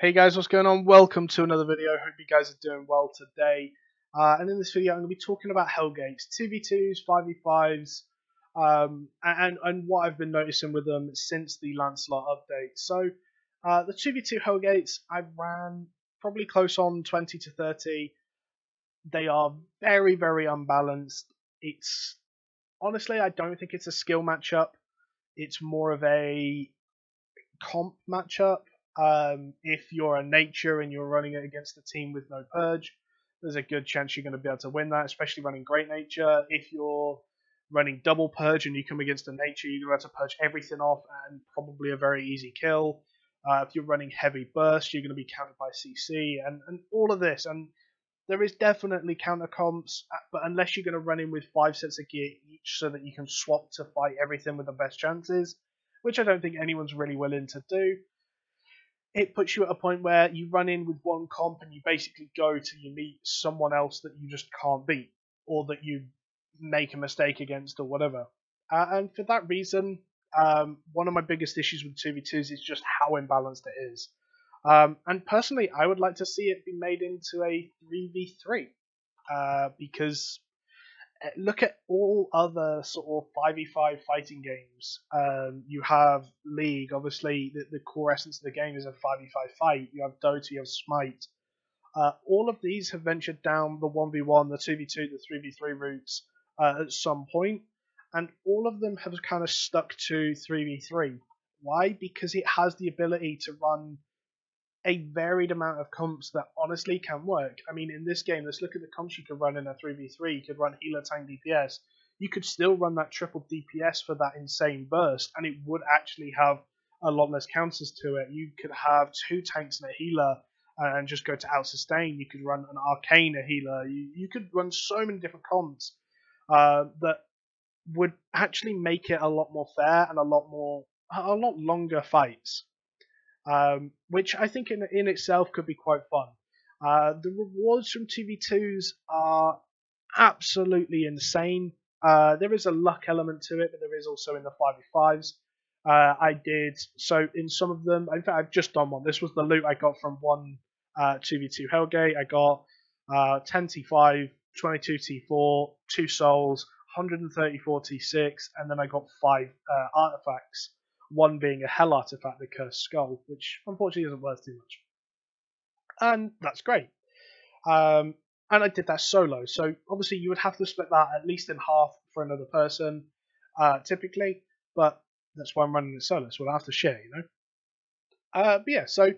Hey guys, what's going on? Welcome to another video. Hope you guys are doing well today. And in this video, I'm going to be talking about Hellgates, 2v2s, 5v5s, and what I've been noticing with them since the Lancelot update. So, the 2v2 Hellgates, I've ran probably close on 20 to 30. They are very, very unbalanced. It's honestly, I don't think it's a skill matchup. It's more of a comp matchup. If you're a nature and you're running it against a team with no purge, there's a good chance you're going to be able to win that, especially running great nature. If you're running double purge and you come against a nature, you're going to have to purge everything off and probably a very easy kill. If you're running heavy burst, you're going to be countered by CC and all of this. And there is definitely counter comps, but unless you're going to run in with 5 sets of gear each so that you can swap to fight everything with the best chances, which I don't think anyone's really willing to do, it puts you at a point where you run in with one comp and you basically go till you meet someone else that you just can't beat or that you make a mistake against or whatever. And for that reason, one of my biggest issues with 2v2s is just how imbalanced it is. And personally, I would like to see it be made into a 3v3 because look at all other sort of 5v5 fighting games. You have League, obviously, the core essence of the game is a 5v5 fight. You have Dota, you have Smite. All of these have ventured down the 1v1, the 2v2, the 3v3 routes at some point, and all of them have kind of stuck to 3v3. Why? Because it has the ability to run a varied amount of comps that honestly can work. I mean, in this game, let's look at the comps you could run in a 3v3. You could run healer, tank, DPS. You could still run that triple DPS for that insane burst, and it would actually have a lot less counters to it. You could have 2 tanks and a healer and just go to out sustain. You could run an arcane, a healer. You could run so many different comps that would actually make it a lot more fair and a lot longer fights. Which I think in itself could be quite fun. The rewards from 2v2s are absolutely insane. There is a luck element to it, but there is also in the 5v5s. I did, so in some of them, in fact, I've just done one. This was the loot I got from one 2v2 Hellgate. I got 10 T5, 22 T4, 2 souls, 134 T6, and then I got 5 artifacts. One being a hell artifact, the Cursed Skull, which unfortunately isn't worth too much. And that's great. And I did that solo, so obviously you would have to split that at least in half for another person, typically, but that's why I'm running it solo, so we'll have to share, you know? But yeah, so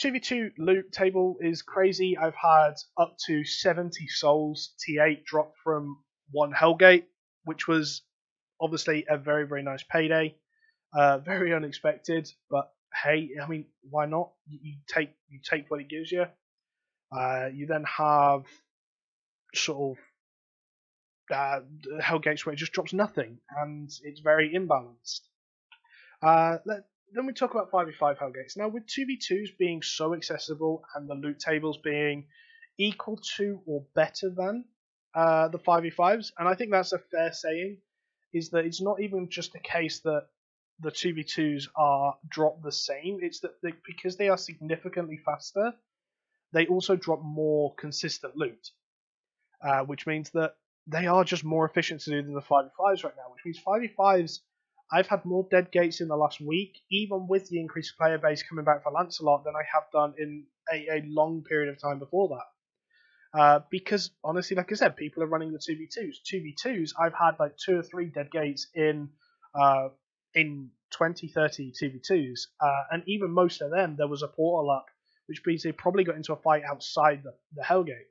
2v2 loot table is crazy. I've had up to 70 souls T8 dropped from one Hellgate, which was obviously a very, very nice payday. Very unexpected, but hey, I mean, why not? You take what it gives you. You then have sort of Hellgates where it just drops nothing, and it's very imbalanced. Then we talk about 5v5 Hellgates. Now, with 2v2s being so accessible and the loot tables being equal to or better than the 5v5s, and I think that's a fair saying, is that it's not even just a case that the 2v2s are drop the same. It's that because they are significantly faster, they also drop more consistent loot, which means that they are just more efficient to do than the 5v5s right now, which means 5v5s, I've had more dead gates in the last week, even with the increased player base coming back for Lancelot, than I have done in a long period of time before that. Because honestly, like I said, people are running the 2v2s. 2v2s, I've had like 2 or 3 dead gates in 20, 30 2v2s, and even most of them, there was a portal up, which means they probably got into a fight outside the Hellgate.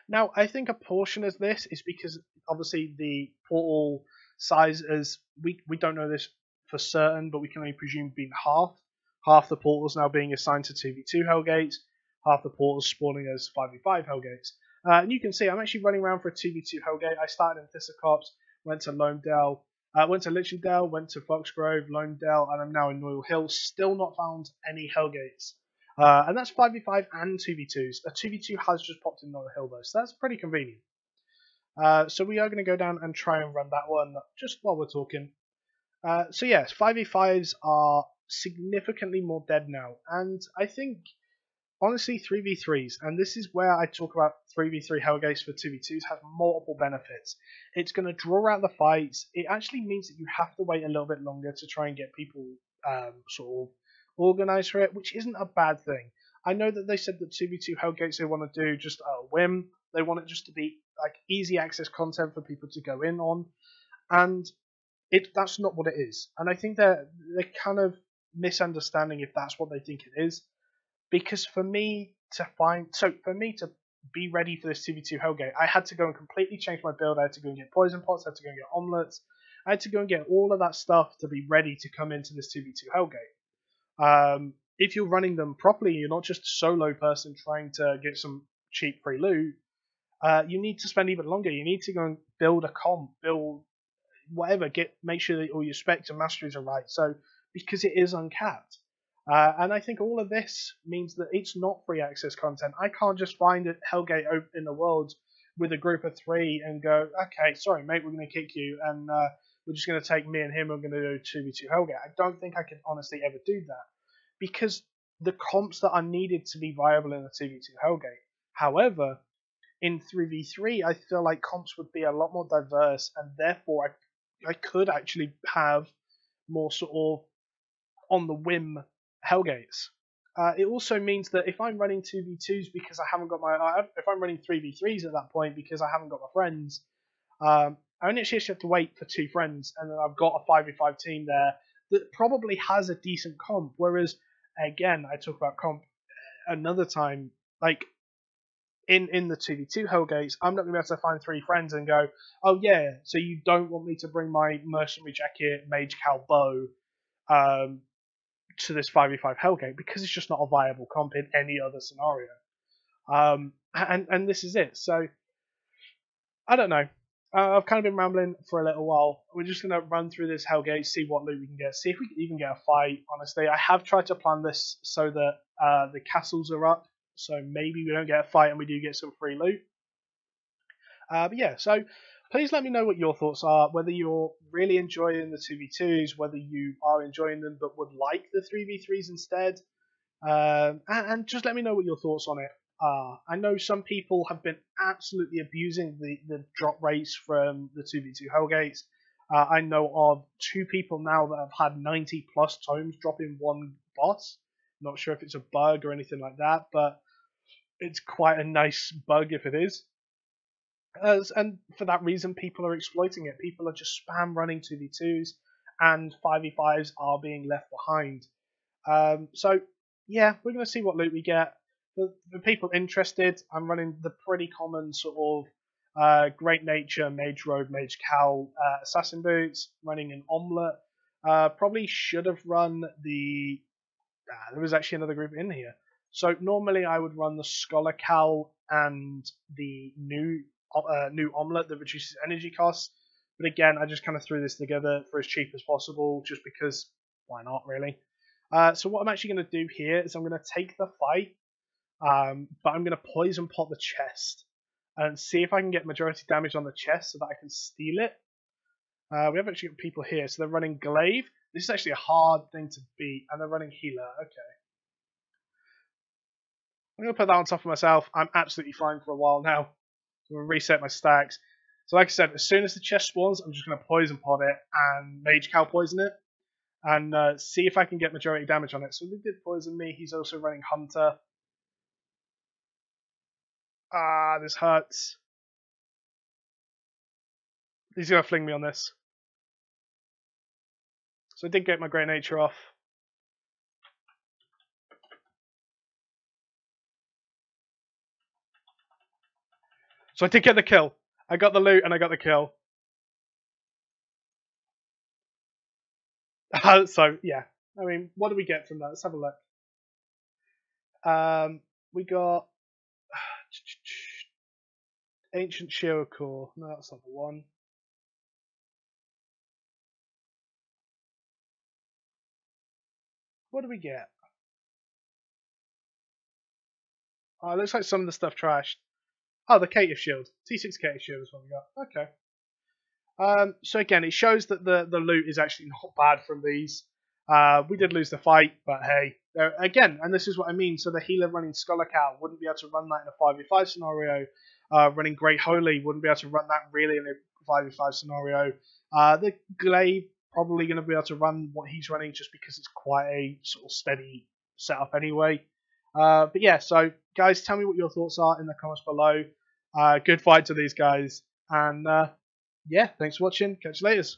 Now, I think a portion of this is because obviously the portal size is, we don't know this for certain, but we can only presume being half the portals now being assigned to 2v2 Hellgates, half the portals spawning as 5v5 Hellgates. And you can see I'm actually running around for a 2v2 Hellgate. I started in Thistlecops, went to Loamdale, went to Lichendale, went to Foxgrove, Loamdale, and I'm now in Noyle Hill. Still not found any Hellgates. And that's 5v5 and 2v2s. A 2v2 has just popped in Noyle Hill though, so that's pretty convenient. So we are going to go down and try and run that one just while we're talking. So yes, 5v5s are significantly more dead now. And I think, honestly, 3v3s, and this is where I talk about 3v3 Hellgates for 2v2s, have multiple benefits. It's going to draw out the fights. It actually means that you have to wait a little bit longer to try and get people sort of organized for it, which isn't a bad thing. I know that they said that 2v2 Hellgates they want to do just a whim. They want it just to be like easy access content for people to go in on, and that's not what it is. And I think they're kind of misunderstanding if that's what they think it is. Because for me to be ready for this 2v2 Hellgate, I had to go and completely change my build. I had to go and get poison pots. I had to go and get omelets. I had to go and get all of that stuff to be ready to come into this 2v2 Hellgate. If you're running them properly, you're not just a solo person trying to get some cheap free loot. You need to spend even longer. You need to go and build a comp, build whatever, make sure that all your specs and masteries are right. So because it is uncapped. And I think all of this means that it's not free access content. I can't just find a Hellgate in the world with a group of 3 and go, okay, sorry, mate, we're going to kick you, and we're just going to take me and him, and we're going to do 2v2 Hellgate. I don't think I could honestly ever do that, because the comps that are needed to be viable in a 2v2 Hellgate. However, in 3v3, I feel like comps would be a lot more diverse, and therefore I could actually have more sort of on the whim Hellgates. It also means that if I'm running 2v2s because I haven't got if I'm running 3v3s at that point because I haven't got my friends, I only actually have to wait for 2 friends, and then I've got a 5v5 team there that probably has a decent comp. Whereas, again, I talk about comp another time, like in the 2v2 Hellgates, I'm not going to be able to find 3 friends and go, oh yeah, so you don't want me to bring my mercenary jacket, mage cow bow, to this 5v5 Hellgate, because it's just not a viable comp in any other scenario. And this is it. So I don't know. I've kind of been rambling for a little while. We're just going to run through this Hellgate, see what loot we can get, see if we can even get a fight. Honestly, I have tried to plan this so that the castles are up, so maybe we don't get a fight and we do get some free loot. But yeah, so please let me know what your thoughts are, whether you're really enjoying the 2v2s, whether you are enjoying them but would like the 3v3s instead, and just let me know what your thoughts on it are. I know some people have been absolutely abusing the drop rates from the 2v2 Hellgates. I know of 2 people now that have had 90 plus tomes drop in one boss. Not sure if it's a bug or anything like that, but it's quite a nice bug if it is. And for that reason, people are exploiting it. People are just spam running 2v2s, and 5v5s are being left behind. So, yeah, we're going to see what loot we get. For people interested, I'm running the pretty common sort of Great Nature, Mage Robe, Mage Cowl, Assassin Boots, running an Omelette. Probably should have run the... there was actually another group in here. So normally I would run the Scholar Cowl and the new Omelette that reduces energy costs. But again, I just kind of threw this together for as cheap as possible, just because why not, really? So what I'm actually going to do here is I'm going to take the fight, but I'm going to poison pot the chest and see if I can get majority damage on the chest so that I can steal it. We have actually got people here, so they're running Glaive. This is actually a hard thing to beat, and they're running Healer. Okay. I'm going to put that on top of myself. I'm absolutely fine for a while now. I'm going to reset my stacks. So like I said, as soon as the chest spawns, I'm just going to poison pot it and Mage Cow poison it, and see if I can get majority damage on it. So they did poison me. He's also running Hunter. Ah, this hurts. He's going to fling me on this. So I did get my Great Nature off. So I did get the kill. I got the loot and I got the kill. So, yeah. I mean, what do we get from that? Let's have a look. We got Ancient Shield Core. No, that's not the one. What do we get? Oh, it looks like some of the stuff trashed. Oh, the Cative Shield. T6 Cative Shield is what we got. Okay. So again, it shows that the loot is actually not bad from these. We did lose the fight, but hey, again, and this is what I mean. So the healer running Scholar Cow wouldn't be able to run that in a 5v5 scenario. Running Great Holy wouldn't be able to run that really in a 5v5 scenario. The Glaive probably going to be able to run what he's running just because it's quite a sort of steady setup anyway. But yeah, so guys, tell me what your thoughts are in the comments below. Good fight to these guys, and yeah, thanks for watching. Catch you later.